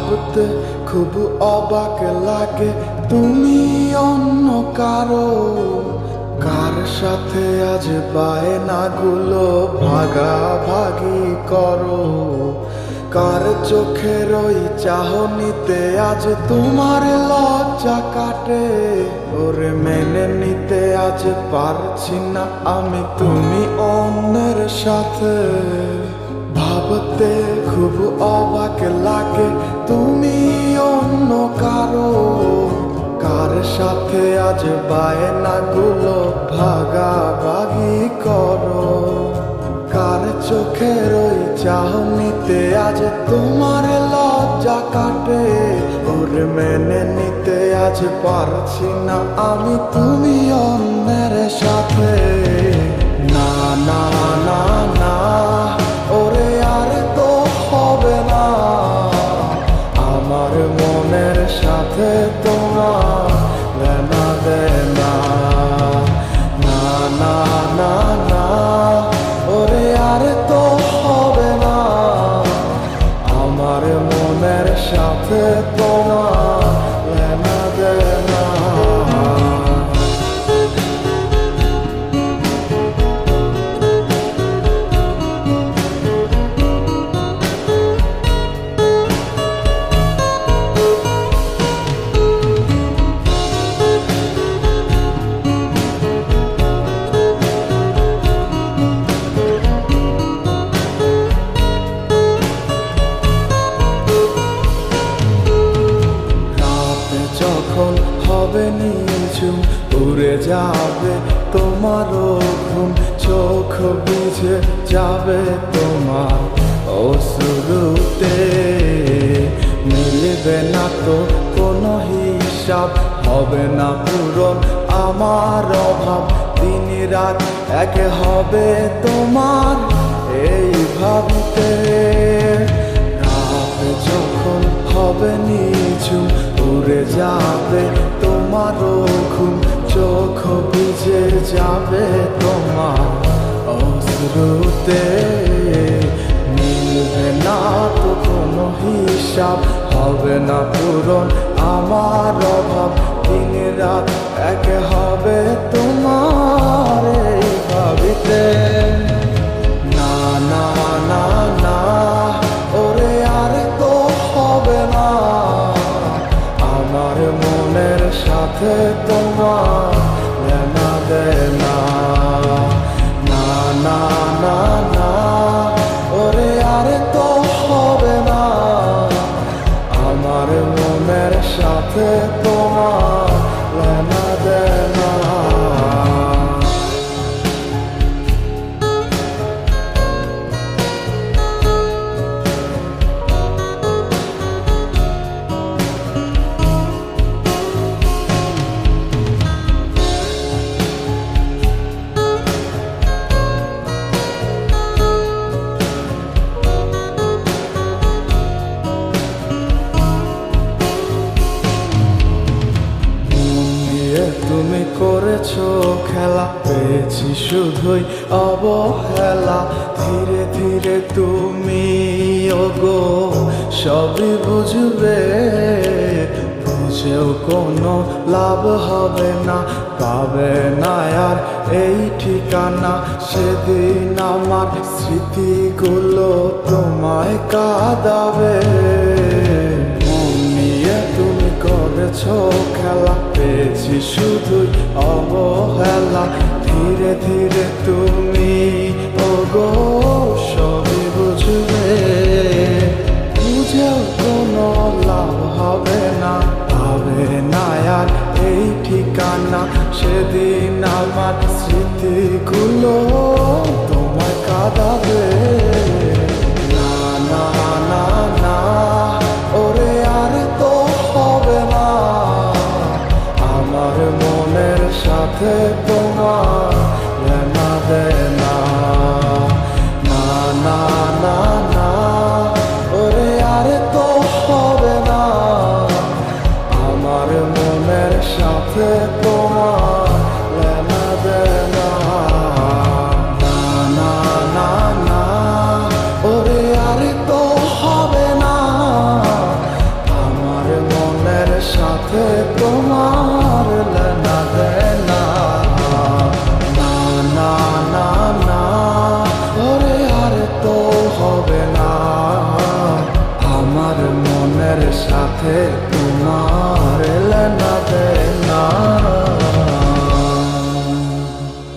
ভাবতে খুব অবাক লাগে তুমি অন্য কারো, কার সাথে আজ বায়নাগুলো ভাগাভাগি করো, কার চোখের ওই চাহনিতে আজ তোমার লজ্জা কাটে। ওরে মেনে নিতে আজ পারছি না আমি তুমি অন্যের সাথে, ভাবতে খুব অবাক লাগে তুমি অন্য কারো, কার সাথে আজ বায়নাগুলো ভাগাভাগি করো, কার চোখের ওই চাহনিতে আজ তোমার লজ্জা কাটে। ওরে মেনে নিতে আজ পারছি না আমি তুমি অন্যের সাথে। না না না না, ওরে আর তো হবে না, আমার মনের সাথে তোমার লেনা দেনা। না না না না, ওরে আর তো হবে না, আমার মনের সাথে তোমার লেনা দেনা। যখন হবে নিঝুম উড়ে যাবে তোমারও ঘুম, চোখ বুঝে যাবে তোমার অশ্রুতে, মিলবে না তো কোনো হিসাব, হবে না পূরণ আমার অভাব, দিন রাত এক হবে তোমার এই ভাবতে। রাত যখন হবে নিঝুম উড়ে যাবে তোমারও ঘুম, চোখ ভিজে যাবে তোমার অশ্রুতে, মিলবে না তো কোনো হিসাব, হবে না পূরণ আমার অভাব, দিন রাত এক হবে তোমার এই ভাবিতে। না না না না, ওরে আর তো হবে না, আমার মনের সাথে তোমার লেনা দেনা। না না না না, ওরে আর তো হবে না, আমার মনের সাথে তোমার লেনা দেনা। তুমি করেছো খেলা, পেয়েছি শুধুই অবহেলা, ধীরে ধীরে তুমি ওগো সবই বুঝবে, বুঝেও কোনো লাভ হবে না, পাবে না আর এই ঠিকানা, সেদিন আমার স্মৃতিগুলো তোমায় কাঁদাবে। মন নিয়ে তুমি করেছো খেলা, পেয়েছি শুধুই অবহেলা, ধীরে ধীরে তুমি ওগো সবই বুঝবে, বুঝেও কোনো লাভ হবে না, পাবে না আর এই ঠিকানা, সেদিন আমার স্মৃতিগুলো তোমায় কাঁদাবে। না না না না, ওরে আর তো হবে না, আমার মনের সাথে তোমার লেনা দেনা। না না না না, ওরে আর তো হবে না, আমার মনের সাথে তোমার লেনা দেনা। না না না না, সাথে